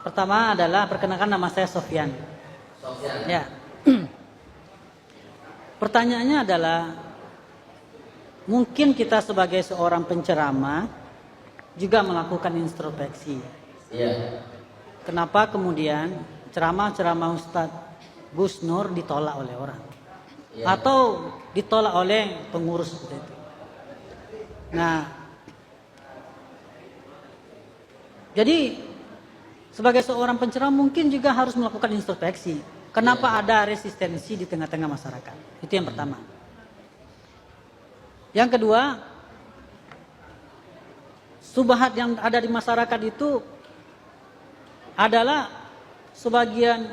Pertama adalah perkenalkan, nama saya Sofyan. Sofyan. Ya. Pertanyaannya adalah, mungkin kita sebagai seorang penceramah juga melakukan introspeksi. Iya. Kenapa kemudian ceramah-ceramah Ustadz Gus Nur ditolak oleh orang? Iya. Atau ditolak oleh pengurus seperti itu. Nah, jadi sebagai seorang penceramah mungkin juga harus melakukan introspeksi. Kenapa ada resistensi di tengah-tengah masyarakat? Itu yang pertama. Yang kedua, subhat yang ada di masyarakat itu adalah sebagian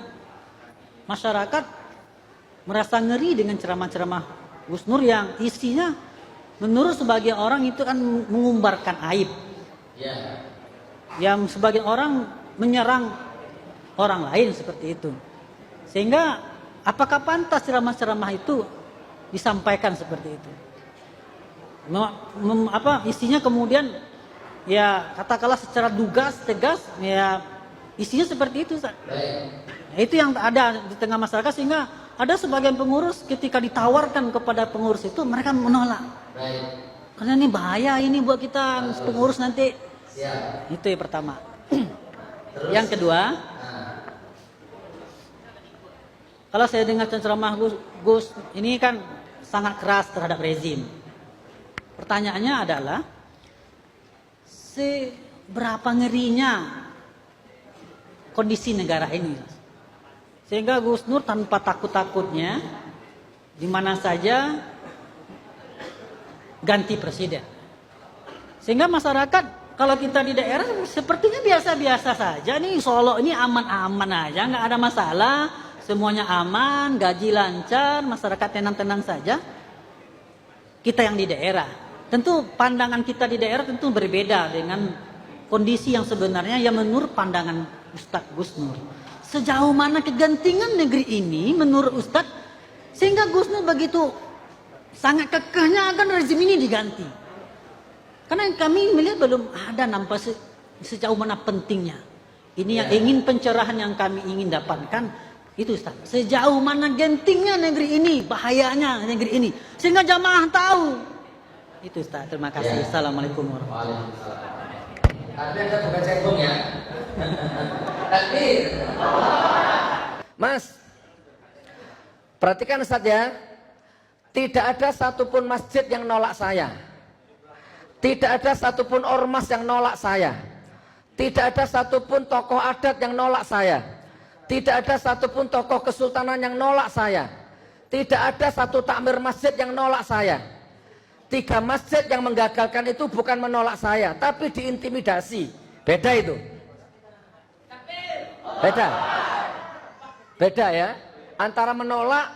masyarakat merasa ngeri dengan ceramah-ceramah Gus Nur yang isinya menurut sebagian orang itu kan mengumbarkan aib. Iya. Yang sebagian orang menyerang orang lain seperti itu. Sehingga apakah pantas ceramah-ceramah itu disampaikan seperti itu? Isinya kemudian ya katakanlah secara tegas ya isinya seperti itu. Nah, itu yang ada di tengah masyarakat, sehingga ada sebagian pengurus ketika ditawarkan kepada pengurus itu mereka menolak. Karena ini bahaya ini buat kita pengurus nanti. Siap. Itu yang pertama. Yang kedua, kalau saya dengar ceramah Gus ini kan sangat keras terhadap rezim. Pertanyaannya adalah, seberapa ngerinya kondisi negara ini, sehingga Gus Nur tanpa takut-takutnya di mana saja ganti presiden, sehingga masyarakat kalau kita di daerah sepertinya biasa-biasa saja nih, Solo ini aman-aman aja, nggak ada masalah, semuanya aman, gaji lancar, masyarakat tenang-tenang saja. Kita yang di daerah, tentu pandangan kita di daerah tentu berbeda dengan kondisi yang sebenarnya yang menurut pandangan Ustadz Gus Nur. Sejauh mana kegentingan negeri ini menurut Ustadz sehingga Gus Nur begitu sangat kekehnya akan rezim ini diganti? Karena kami melihat belum ada nampak sejauh mana pentingnya. Ini yang ingin pencerahan yang kami ingin dapatkan itu Ustaz. Sejauh mana gentingnya negeri ini, bahayanya negeri ini, sehingga jamaah tahu. Itu Ustaz. Terima kasih. Assalamualaikum warahmatullahi wabarakatuh. Ada bukan cebong ya. Takbir. Mas, perhatikan Ustaz ya. Tidak ada satupun masjid yang nolak saya. Tidak ada satupun ormas yang nolak saya. Tidak ada satupun tokoh adat yang nolak saya. Tidak ada satupun tokoh kesultanan yang nolak saya. Tidak ada satu takmir masjid yang nolak saya. 3 masjid yang menggagalkan itu bukan menolak saya, tapi diintimidasi. Beda itu. Beda. Beda ya. Antara menolak,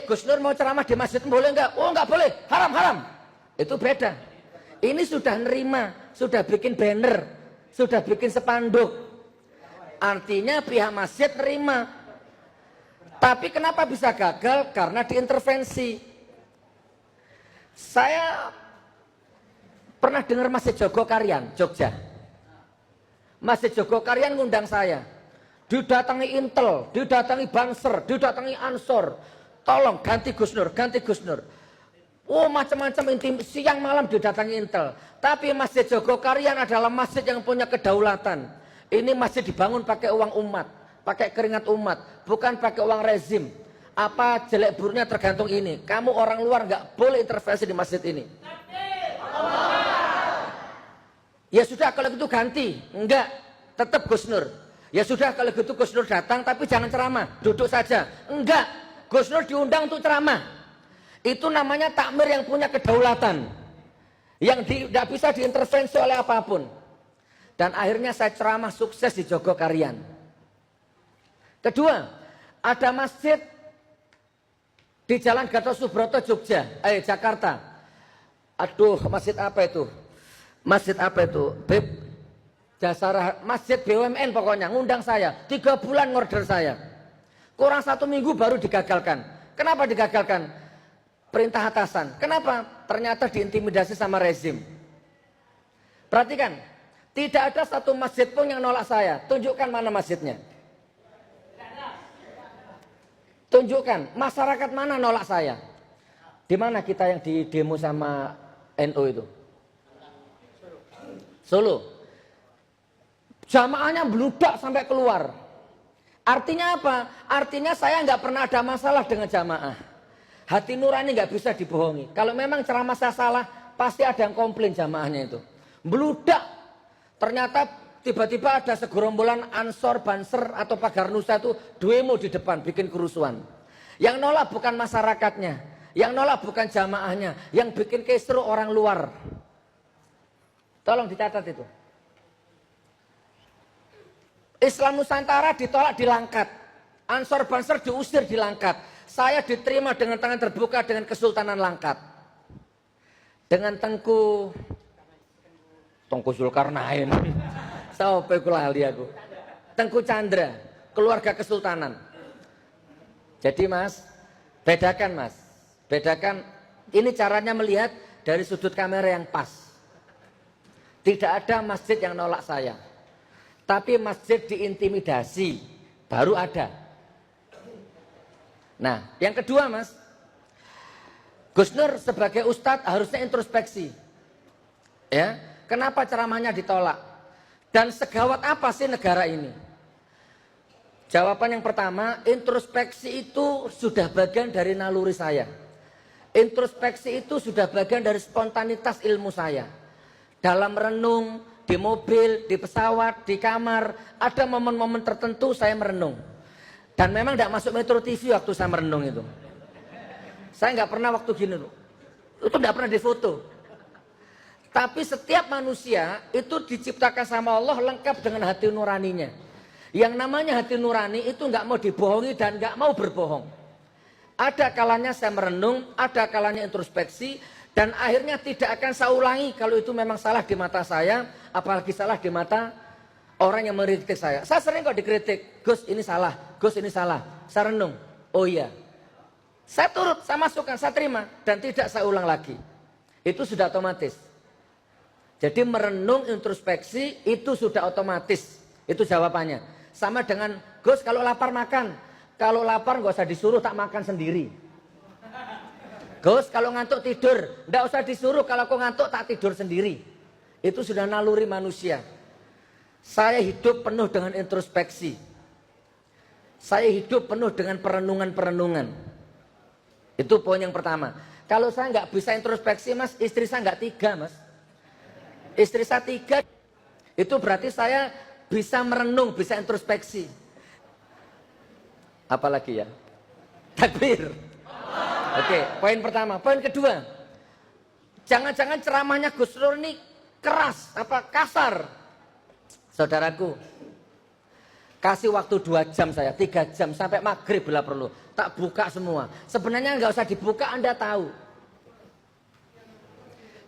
Gus Nur mau ceramah di masjid boleh enggak? Oh enggak boleh, haram. Itu beda. Ini sudah nerima, sudah bikin banner, sudah bikin spanduk. Artinya pihak masjid nerima. Tapi kenapa bisa gagal? Karena diintervensi. Saya pernah dengar Masjid Jogokarian, Jogja. Masjid Jogokarian ngundang saya. Didatangi Intel, didatangi Banser, didatangi Ansor. Tolong ganti Gus Nur, ganti Gus Nur. Oh macam-macam, siang malam didatangi Intel. Tapi Masjid Jogokarian adalah masjid yang punya kedaulatan. Ini masjid dibangun pakai uang umat, pakai keringat umat, bukan pakai uang rezim. Apa jelek buruknya tergantung ini. Kamu orang luar nggak boleh intervensi di masjid ini. Ya sudah kalau gitu ganti. Enggak, tetap Gus Nur. Ya sudah kalau gitu Gus Nur datang tapi jangan ceramah, duduk saja. Enggak, Gus Nur diundang untuk ceramah. Itu namanya takmir yang punya kedaulatan, yang tidak bisa diintervensi oleh apapun. Dan akhirnya saya ceramah sukses di Jogokarian. Kedua, ada masjid di Jalan Gatot Subroto Jakarta. Aduh, masjid apa itu? Masjid apa itu? Masjid BUMN pokoknya ngundang saya. 3 bulan ngorder saya. Kurang 1 minggu baru digagalkan. Kenapa digagalkan? Perintah atasan. Kenapa? Ternyata diintimidasi sama rezim. Perhatikan, Tidak ada satu masjid pun yang nolak saya. Tunjukkan mana masjidnya. Tunjukkan, masyarakat mana nolak saya. Di mana kita yang di demo sama NU itu? Solo. Jamaahnya beludak sampai keluar. Artinya apa? Artinya saya nggak pernah ada masalah dengan jamaah. Hati nurani nggak bisa dibohongi. Kalau memang ceramah saya salah, pasti ada yang komplain jamaahnya itu. Beludak. Ternyata tiba-tiba ada segerombolan ansor, banser atau pagar nusa itu demo di depan bikin kerusuhan. Yang nolak bukan masyarakatnya, yang nolak bukan jamaahnya, yang bikin kisruh orang luar. Tolong dicatat itu. Islam Nusantara ditolak di Langkat. Ansor banser diusir di Langkat. Saya diterima dengan tangan terbuka dengan Kesultanan Langkat. Dengan Tengku Zulkarnain. Sampai kulali aku. Tengku Chandra, keluarga Kesultanan. Jadi Mas, bedakan Mas. Bedakan, ini caranya melihat dari sudut kamera yang pas. Tidak ada masjid yang nolak saya. Tapi masjid diintimidasi, baru ada. Nah, yang kedua Mas, Gus Nur sebagai ustadz harusnya introspeksi. Ya, kenapa ceramahnya ditolak? Dan segawat apa sih negara ini? Jawaban yang pertama, introspeksi itu sudah bagian dari naluri saya. Introspeksi itu sudah bagian dari spontanitas ilmu saya. Dalam renung, di mobil, di pesawat, di kamar, ada momen-momen tertentu saya merenung. Dan memang tidak masuk Metro TV waktu saya merenung itu. Saya nggak pernah waktu gini loh. Itu tidak pernah difoto. Tapi setiap manusia itu diciptakan sama Allah lengkap dengan hati nuraninya. Yang namanya hati nurani itu nggak mau dibohongi dan nggak mau berbohong. Ada kalanya saya merenung, ada kalanya introspeksi, dan akhirnya tidak akan saya ulangi kalau itu memang salah di mata saya, apalagi salah di mata orang yang mengkritik saya. Saya sering kok dikritik, Gus ini salah, Gus ini salah. Saya renung, oh iya. Saya turut, saya masukkan, saya terima, dan tidak saya ulang lagi. Itu sudah otomatis. Jadi merenung introspeksi itu sudah otomatis. Itu jawabannya. Sama dengan Gus kalau lapar makan. Kalau lapar nggak usah disuruh, tak makan sendiri. Gus kalau ngantuk tidur. Nggak usah disuruh, kalau aku ngantuk tak tidur sendiri. Itu sudah naluri manusia. Saya hidup penuh dengan introspeksi. Saya hidup penuh dengan perenungan-perenungan. Itu poin yang pertama. Kalau saya nggak bisa introspeksi Mas, istri saya nggak 3 Mas. Istri saya 3, itu berarti saya bisa merenung, bisa introspeksi. Apalagi ya? Takbir. Oke, poin pertama. Poin kedua, jangan-jangan ceramahnya Gus Nur ini keras, apa kasar. Saudaraku, kasih waktu 2 jam saya, 3 jam sampai maghrib bila perlu. Tak buka semua. Sebenarnya nggak usah dibuka, Anda tahu.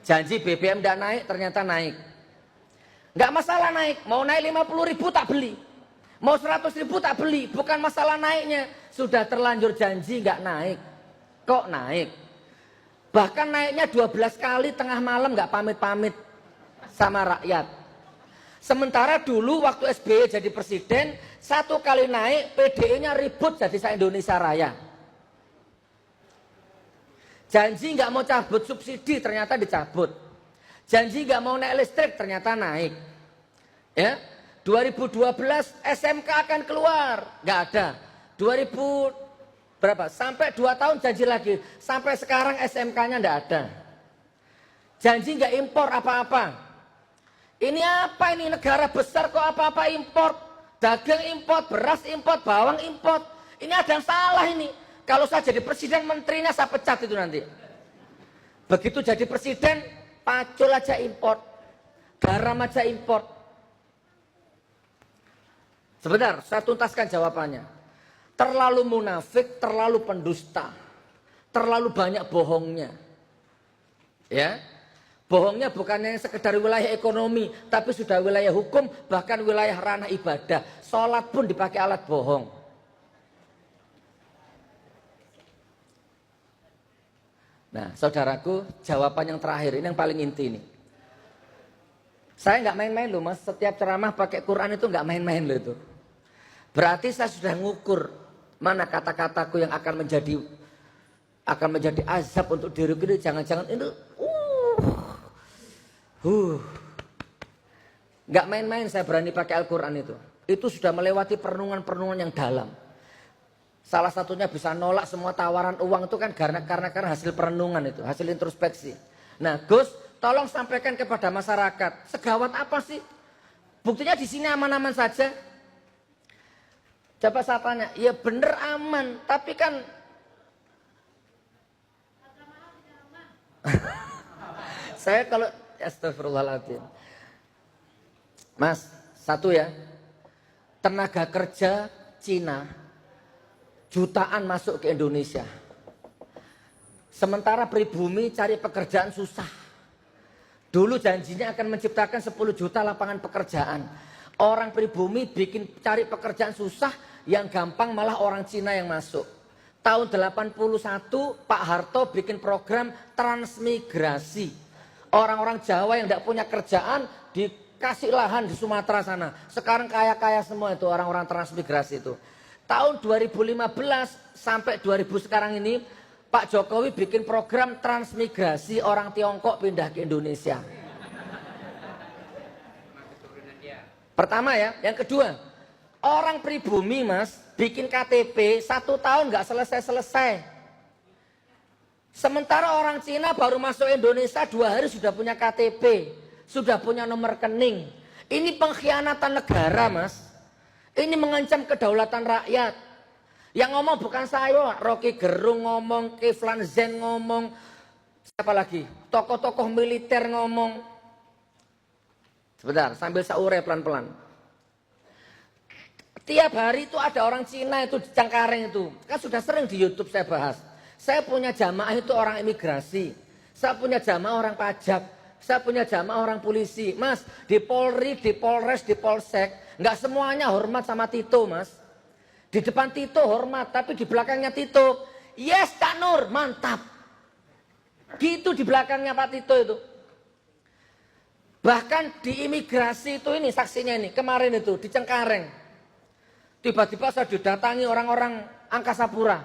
Janji BBM tidak naik, ternyata naik. Nggak masalah naik, mau naik 50.000 tak beli. Mau 100.000 tak beli, bukan masalah naiknya. Sudah terlanjur janji nggak naik. Kok naik? Bahkan naiknya 12 kali tengah malam nggak pamit-pamit sama rakyat. Sementara dulu waktu SBY jadi presiden, 1 kali naik PDI-nya ribut jadi se-Indonesia Raya. Janji nggak mau cabut subsidi, ternyata dicabut. Janji nggak mau naik listrik, ternyata naik. Ya, 2012 SMK akan keluar, nggak ada. 2000 berapa? Sampai 2 tahun janji lagi. Sampai sekarang SMK-nya nggak ada. Janji nggak impor apa-apa. Ini apa ini, negara besar kok apa-apa impor? Dagang impor, beras impor, bawang impor. Ini ada yang salah ini. Kalau saya jadi presiden, menterinya saya pecat itu nanti. Begitu jadi presiden, pacul aja impor, garam aja impor. Sebentar, saya tuntaskan jawabannya. Terlalu munafik, terlalu pendusta, terlalu banyak bohongnya. Ya, bohongnya bukannya sekedar wilayah ekonomi, tapi sudah wilayah hukum, bahkan wilayah ranah ibadah. Sholat pun dipakai alat bohong. Nah, saudaraku, jawaban yang terakhir ini yang paling inti ini. Saya nggak main-main loh mas, setiap ceramah pakai Quran itu nggak main-main loh itu. Berarti saya sudah ngukur mana kata-kataku yang akan menjadi azab untuk diriku ini. Jangan-jangan itu nggak main-main saya berani pakai Al-Quran itu. Itu sudah melewati perenungan-perenungan yang dalam. Salah satunya bisa nolak semua tawaran uang itu kan karena hasil perenungan itu, hasil introspeksi. Nah Gus, tolong sampaikan kepada masyarakat, segawat apa sih? Buktinya di sini aman-aman saja. Coba saya tanya, ya bener aman, tapi kan saya kalau astagfirullahaladzim. Mas, satu ya, tenaga kerja Cina jutaan masuk ke Indonesia. Sementara pribumi cari pekerjaan susah. Dulu janjinya akan menciptakan 10 juta lapangan pekerjaan. Orang pribumi bikin cari pekerjaan susah, yang gampang malah orang Cina yang masuk. Tahun 81 Pak Harto bikin program transmigrasi. Orang-orang Jawa yang tidak punya kerjaan dikasih lahan di Sumatera sana. Sekarang kaya-kaya semua itu orang-orang transmigrasi itu. Tahun 2015 sampai 2000 sekarang ini Pak Jokowi bikin program transmigrasi orang Tiongkok pindah ke Indonesia. Pertama ya, yang kedua, orang pribumi mas bikin KTP 1 tahun nggak selesai-selesai. Sementara orang Cina baru masuk Indonesia 2 hari sudah punya KTP, sudah punya nomor rekening. Ini pengkhianatan negara mas. Ini mengancam kedaulatan rakyat. Yang ngomong bukan saya, Rocky Gerung ngomong, Kiflan Zen ngomong, siapa lagi? Tokoh-tokoh militer ngomong. Sebentar, sambil saya urai pelan-pelan. Tiap hari itu ada orang Cina itu di Cengkareng itu. Kan sudah sering di YouTube saya bahas. Saya punya jamaah itu orang imigrasi. Saya punya jamaah orang pajak. Saya punya jamaah orang polisi. Mas, di Polri, di Polres, di Polsek, nggak semuanya hormat sama Tito mas. Di depan Tito hormat, tapi di belakangnya Tito, yes Kak Nur, mantap. Gitu di belakangnya Pak Tito itu. Bahkan di imigrasi itu ini saksinya ini, kemarin itu di Cengkareng. Tiba-tiba saya didatangi orang-orang Angkasa Pura,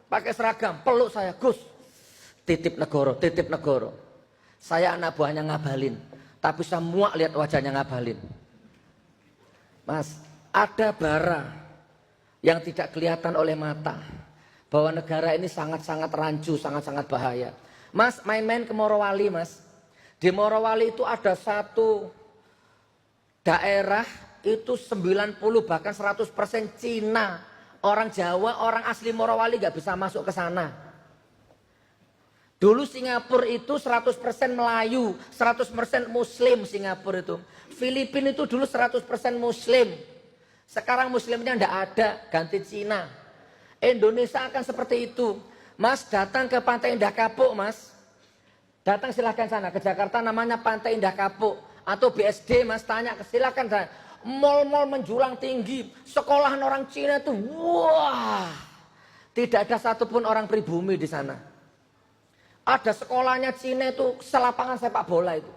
pakai seragam, peluk saya, Gus, titip negoro, titip negoro. Saya anak buahnya Ngabalin, tapi saya muak lihat wajahnya Ngabalin. Mas, ada bara yang tidak kelihatan oleh mata, bahwa negara ini sangat-sangat rancu, sangat-sangat bahaya. Mas, main-main ke Morowali mas. Di Morowali itu ada satu daerah itu 90 bahkan 100% Cina. Orang Jawa, orang asli Morowali gak bisa masuk ke sana. Dulu Singapura itu 100% Melayu, 100% Muslim Singapura itu. Filipina itu dulu 100% Muslim. Sekarang Muslimnya ndak ada, ganti Cina. Indonesia akan seperti itu. Mas datang ke Pantai Indah Kapuk mas. Datang silahkan sana ke Jakarta namanya Pantai Indah Kapuk. Atau BSD mas tanya, silahkan sana. Mall-mall menjulang tinggi. Sekolahan orang Cina itu wah. Tidak ada satupun orang pribumi di sana. Ada sekolahnya Cina itu selapangan sepak bola itu.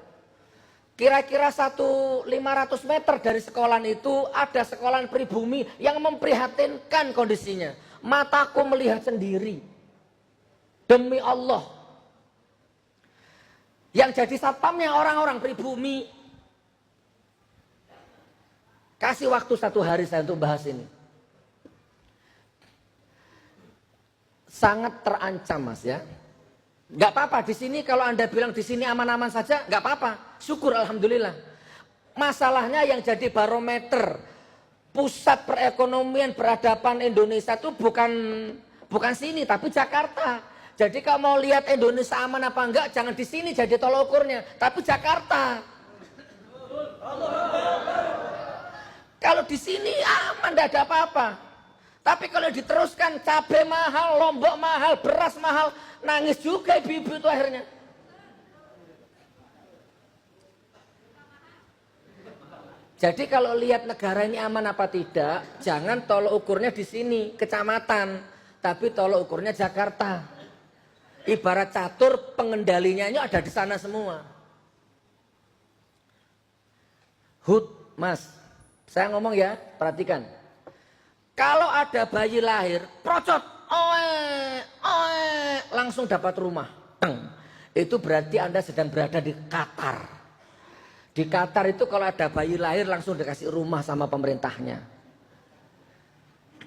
Kira-kira 500 meter dari sekolahan itu ada sekolahan pribumi yang memprihatinkan kondisinya. Mataku melihat sendiri. Demi Allah. Yang jadi satpamnya orang-orang pribumi. Kasih waktu 1 hari saya untuk bahas ini. Sangat terancam mas ya. Gak apa-apa di sini kalau Anda bilang di sini aman-aman saja, gak apa-apa. Syukur alhamdulillah. Masalahnya yang jadi barometer pusat perekonomian peradaban Indonesia itu bukan sini tapi Jakarta. Jadi kalau mau lihat Indonesia aman apa enggak jangan di sini jadi tolok ukurnya, tapi Jakarta. Kalau di sini aman tidak ada apa-apa. Tapi kalau diteruskan cabai mahal, lombok mahal, beras mahal, nangis juga ibu-ibu itu akhirnya. Jadi kalau lihat negara ini aman apa tidak, jangan tolok ukurnya di sini, kecamatan. Tapi tolok ukurnya Jakarta. Ibarat catur pengendalinya ada di sana semua. Hud, Mas. Saya ngomong ya, perhatikan. Kalau ada bayi lahir, procot, langsung dapat rumah. Itu berarti Anda sedang berada di Qatar. Di Qatar itu kalau ada bayi lahir langsung dikasih rumah sama pemerintahnya.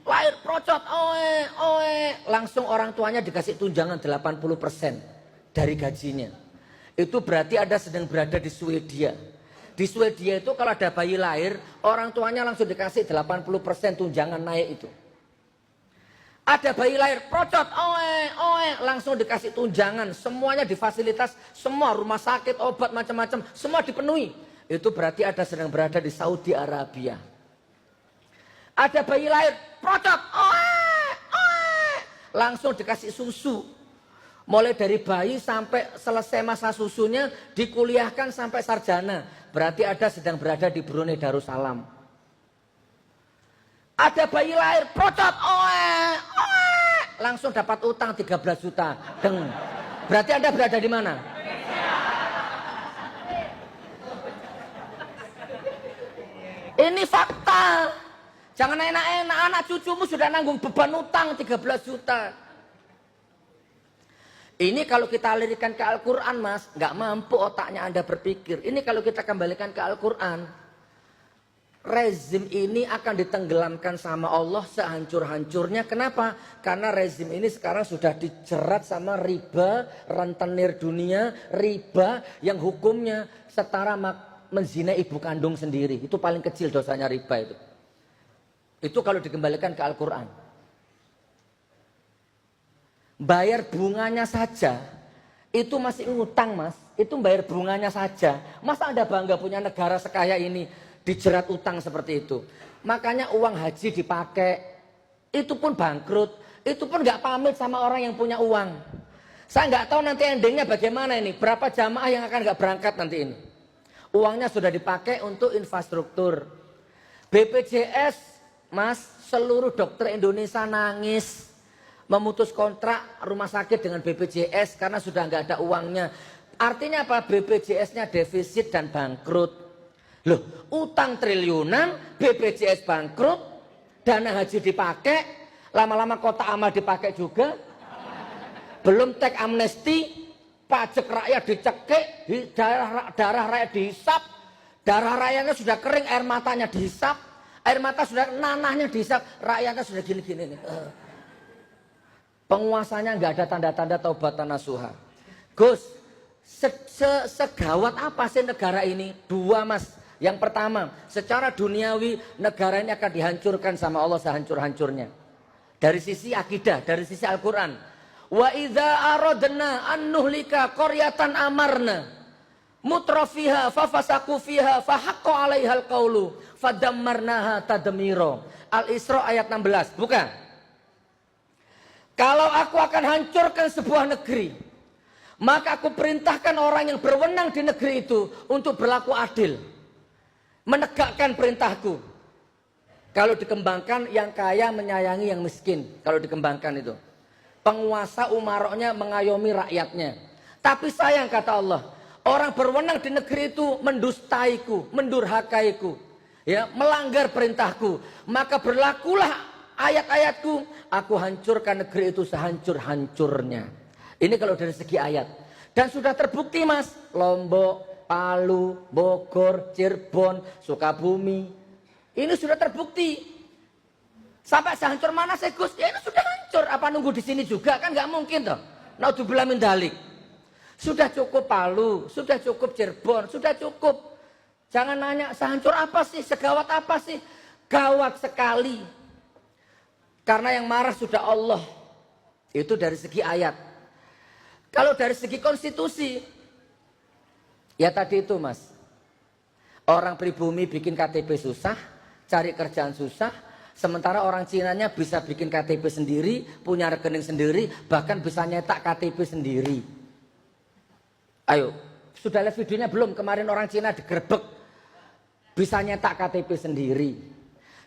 Lahir procot, langsung orang tuanya dikasih tunjangan 80% dari gajinya. Itu berarti Anda sedang berada di Swedia. Di Swedia itu kalau ada bayi lahir, orang tuanya langsung dikasih 80% tunjangan naik itu. Ada bayi lahir, procot, langsung dikasih tunjangan. Semuanya difasilitas, semua rumah sakit, obat, macam-macam, semua dipenuhi. Itu berarti Anda sedang berada di Saudi Arabia. Ada bayi lahir, procot, langsung dikasih susu. Mulai dari bayi sampai selesai masa susunya, dikuliahkan sampai sarjana. Berarti Anda sedang berada di Brunei Darussalam. Ada bayi lahir, procot, langsung dapat utang 13 juta. Berarti Anda berada di mana? Ini fakta. Jangan enak-enak, anak cucumu sudah nanggung beban utang 13 juta. Ini kalau kita alirkan ke Al-Quran, Mas, nggak mampu otaknya Anda berpikir. Ini kalau kita kembalikan ke Al-Quran, rezim ini akan ditenggelamkan sama Allah sehancur-hancurnya. Kenapa? Karena rezim ini sekarang sudah dijerat sama riba, rentenir dunia, riba yang hukumnya setara menzina ibu kandung sendiri. Itu paling kecil dosanya riba itu. Itu kalau dikembalikan ke Al-Quran. Bayar bunganya saja, itu masih ngutang, Mas. Itu bayar bunganya saja. Masa Anda bangga punya negara sekaya ini dijerat utang seperti itu? Makanya uang haji dipakai, itu pun bangkrut. Itu pun nggak pamit sama orang yang punya uang. Saya nggak tahu nanti endingnya bagaimana ini. Berapa jamaah yang akan nggak berangkat nanti ini. Uangnya sudah dipakai untuk infrastruktur. BPJS, Mas, seluruh dokter Indonesia nangis. Memutus kontrak rumah sakit dengan BPJS karena sudah nggak ada uangnya. Artinya apa? BPJS-nya defisit dan bangkrut. Loh, utang triliunan, BPJS bangkrut, dana haji dipakai, lama-lama kotak amal dipakai juga. Belum teks amnesti, pajak rakyat dicekik, darah rakyat dihisap, darah rakyatnya sudah kering, air matanya dihisap, air mata sudah nanahnya dihisap, rakyatnya sudah gini-gini nih. Penguasanya nggak ada tanda-tanda taubatan nasuha. Gus, segawat apa sih negara ini? Dua, Mas. Yang pertama, secara duniawi negara ini akan dihancurkan sama Allah sehancur-hancurnya. Dari sisi akidah, dari sisi Al-Quran. Wa idza aradna an nuhlika qaryatan amarna mutrafiha fafasaku fiha fahaqqa 'alaihal qaulu fadammarnaha tadmira. Al-Isra ayat 16. Bukan. Kalau aku akan hancurkan sebuah negeri, maka aku perintahkan orang yang berwenang di negeri itu untuk berlaku adil. Menegakkan perintahku. Kalau dikembangkan, yang kaya menyayangi yang miskin. Kalau dikembangkan itu. Penguasa umaroknya mengayomi rakyatnya. Tapi sayang kata Allah, orang berwenang di negeri itu mendustaiku, mendurhakaiku. Ya, melanggar perintahku. Maka berlakulah ayat-ayatku, aku hancurkan negeri itu sehancur-hancurnya. Ini kalau dari segi ayat. Dan sudah terbukti, Mas. Lombok, Palu, Bogor, Cirebon, Sukabumi. Ini sudah terbukti. Sampai sehancur mana sih, Gus? Ya ini sudah hancur. Apa nunggu di sini juga? Kan nggak mungkin toh. Naudzubillah min dzalik. Sudah cukup Palu, sudah cukup Cirebon, sudah cukup. Jangan nanya sehancur apa sih, segawat apa sih? Gawat sekali. Karena yang marah sudah Allah. Itu dari segi ayat. Kalau dari segi konstitusi, ya tadi itu, Mas. Orang pribumi bikin KTP susah, cari kerjaan susah. Sementara orang Cinanya bisa bikin KTP sendiri, punya rekening sendiri, bahkan bisa nyetak KTP sendiri. Ayo, sudah lihat videonya belum? Kemarin orang Cina digerebek, bisa nyetak KTP sendiri.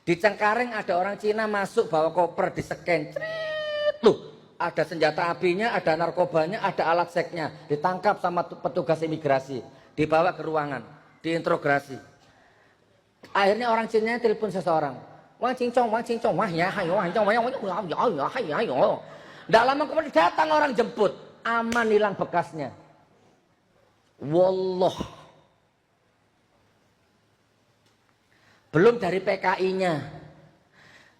Di Cengkareng ada orang Cina masuk bawa koper di-scan. Tuh, ada senjata apinya, ada narkobanya, ada alat seksnya. Ditangkap sama petugas imigrasi. Dibawa ke ruangan, diinterogasi. Akhirnya orang Cina telepon seseorang. Wang Cincong, wah ya, hayo, hayo. Nggak lama kemudian datang orang jemput. Aman hilang bekasnya. Wallah. Belum dari PKI-nya.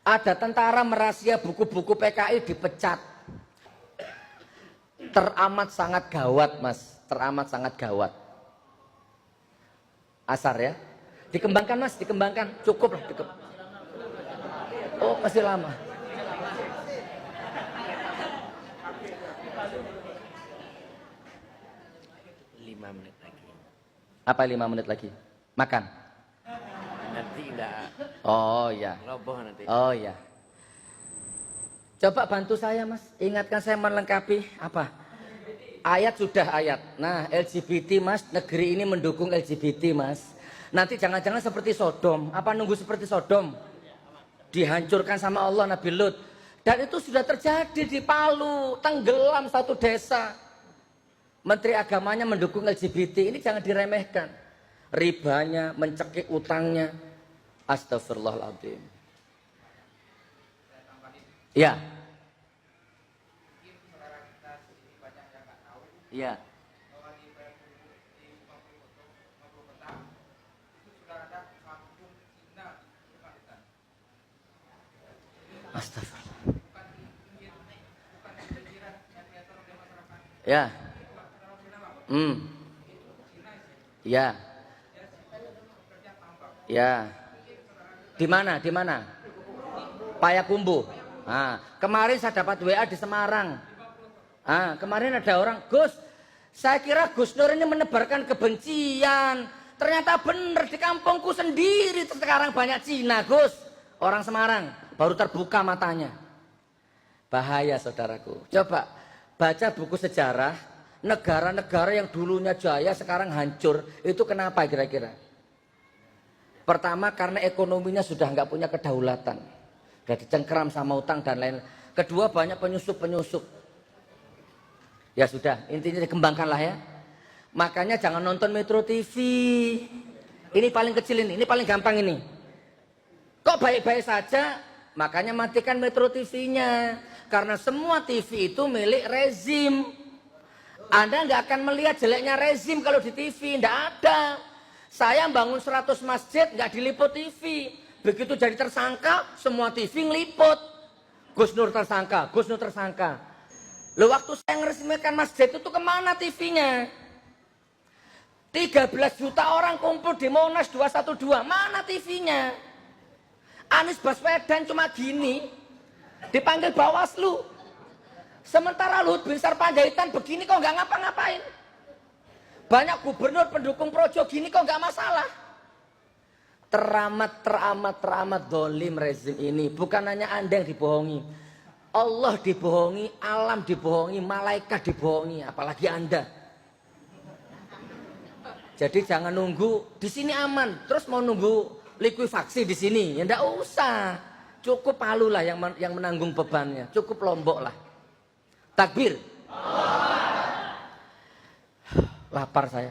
Ada tentara merahasia buku-buku PKI dipecat. Teramat sangat gawat, Mas. Teramat sangat gawat. Asar ya. Dikembangkan, Mas, dikembangkan. Cukup lah. Oh, masih lama. Apa 5 menit lagi? Makan? Nanti enggak. Oh iya. Roboh nanti. Oh iya. Coba bantu saya, Mas. Ingatkan saya melengkapi apa? Ayat sudah ayat. Nah, LGBT, Mas. Negeri ini mendukung LGBT, Mas. Nanti jangan-jangan seperti Sodom. Apa nunggu seperti Sodom? Dihancurkan sama Allah Nabi Lut. Dan itu sudah terjadi di Palu. Tenggelam satu desa. Menteri agamanya mendukung LGBT. Ini jangan diremehkan. Ribanya, mencekik utangnya. Astagfirullahaladzim. Ya. Ya. Astagfirullah. Ya. Ya. Ya. Di mana? Di mana? Payakumbuh. Nah, kemarin saya dapat WA di Semarang. Ah, kemarin ada orang, Gus, saya kira Gus Nur ini menebarkan kebencian. Ternyata benar di kampungku sendiri sekarang banyak Cina, Gus. Orang Semarang baru terbuka matanya. Bahaya, saudaraku. Coba baca buku sejarah negara-negara yang dulunya jaya sekarang hancur. Itu kenapa kira-kira? Pertama karena ekonominya sudah nggak punya kedaulatan. Sudah dicengkeram sama utang dan lain. Kedua banyak penyusup-penyusup. Ya sudah, intinya dikembangkanlah ya. Makanya jangan nonton Metro TV. Ini paling kecil ini paling gampang ini. Kok baik-baik saja? Makanya matikan Metro TV-nya. Karena semua TV itu milik rezim. Anda nggak akan melihat jeleknya rezim kalau di TV, nggak ada. Saya bangun 100 masjid nggak diliput TV. Begitu jadi tersangka, semua TV ngeliput. Gus Nur tersangka, Gus Nur tersangka. Loh, waktu saya meresmikan masjid itu kemana TV-nya? 13 juta orang kumpul di Monas 212, mana TV-nya? Anies Baswedan cuma gini, dipanggil Bawaslu. Sementara Luhut Binsar Panjaitan begini kok nggak ngapa-ngapain. Banyak gubernur pendukung Projo gini kok nggak masalah. Teramat dolim rezim ini. Bukan hanya Anda yang dibohongi. Allah dibohongi, alam dibohongi, malaikat dibohongi, apalagi Anda. Jadi jangan nunggu di sini aman, terus mau nunggu likuifaksi di sini, ya ndak usah. Cukup Palu lah yang menanggung bebannya, cukup Lombok lah. Takbir. Lapar saya.